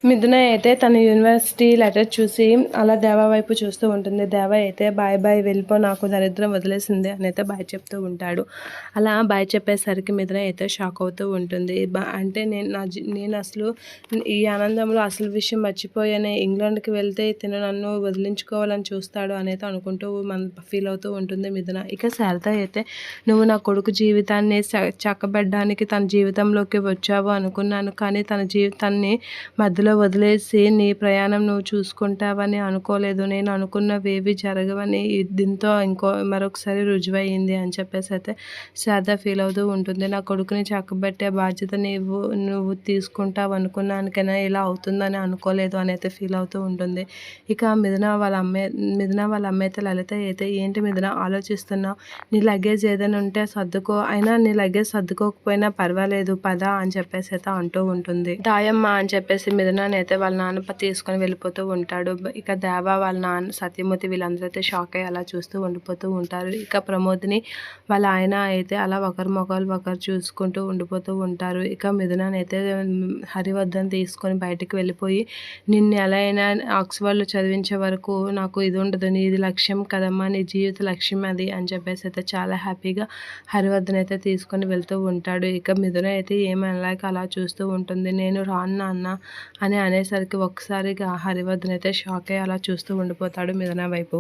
మిథున అయితే తన యూనివర్సిటీ లెటర్ చూసి అలా దేవా వైపు చూస్తూ ఉంటుంది. దేవా అయితే బాయ్ బాయ్ వెళ్ళిపో, నాకు దరిద్రం వదిలేసింది అని అయితే బాయ్ చెప్తూ ఉంటాడు. అలా బాయ్ చెప్పేసరికి మిథున అయితే షాక్ అవుతూ ఉంటుంది. అంటే నేను అసలు ఈ ఆనందంలో అసలు విషయం మర్చిపోయానే, ఇంగ్లాండ్కి వెళ్తే తిను నన్ను వదిలించుకోవాలని చూస్తాడు అనేది అనుకుంటూ ఫీల్ అవుతూ ఉంటుంది మిథున. ఇక శారద అయితే నువ్వు నా కొడుకు జీవితాన్ని చక్కబెట్టడానికి తన జీవితంలోకి వచ్చావు అనుకున్నాను, కానీ తనని మధ్యలో వదిలేసి నీ ప్రయాణం నువ్వు చూసుకుంటావని అనుకోలేదు. నేను అనుకున్నవేవి జరగవని దీంతో మరొకసారి రుజువయింది అని చెప్పేసి అయితే శారద ఫీల్ అవుతూ ఉంటుంది. నా కొడుకుని చక్కబెట్టే బాధ్యత నువ్వు తీసుకుంటావు అనుకున్నాను, కానీ ఇలా అవుతుందని అనుకోలేదు అని అయితే ఫీల్ అవుతూ ఉంటుంది. ఇక మిథున వాళ్ళ అమ్మ అయితే లలిత అయితే ఏంటి మిథున ఆలోచిస్తున్నావు, నీ లగేజ్ ఏదైనా ఉంటే సర్దుకో, అయినా నీ లగేజ్ సర్దుకోకపోయినా పర్వాలేదు పదా అని చెప్పేసి అయితే అంటూ ఉంటుంది. దాయమ్మ అని చెప్పేసి మిథున అయితే వాళ్ళ నాన్న తీసుకొని వెళ్ళిపోతూ ఉంటాడు. ఇక దేవ వాళ్ళ నాన్న సత్యమూర్తి వీళ్ళందరూ అయితే షాక్ అయ్యి అలా చూస్తూ ఉండిపోతూ ఉంటారు. ఇక ప్రమోద్ని వాళ్ళ ఆయన అయితే అలా ఒకరి మొఖాలు ఒకరు చూసుకుంటూ ఉండిపోతూ ఉంటారు. ఇక మిథుననైతే హరివర్ధన్ తీసుకొని బయటికి వెళ్ళిపోయి, నిన్ను ఎలా అయినా ఆక్స్ఫర్డ్లో చదివించే వరకు నాకు ఇది ఉండదు, నీది లక్ష్యం కదమ్మా, నీ జీవిత లక్ష్యం అది అని చెప్పేసి అయితే చాలా హ్యాపీగా హరివర్ధన్ అయితే తీసుకొని వెళ్తూ ఉంటాడు. ఇక మిథున అయితే ఏమనలేక అలా చూస్తూ ఉంటుంది. నేను రాను నాన్న అని అనేసరికి ఒక్కసారిగా హరివర్ధన్ అయితే షాక్ అయ్యి అలా చూస్తూ ఉండిపోతాడు మిథున వైపు.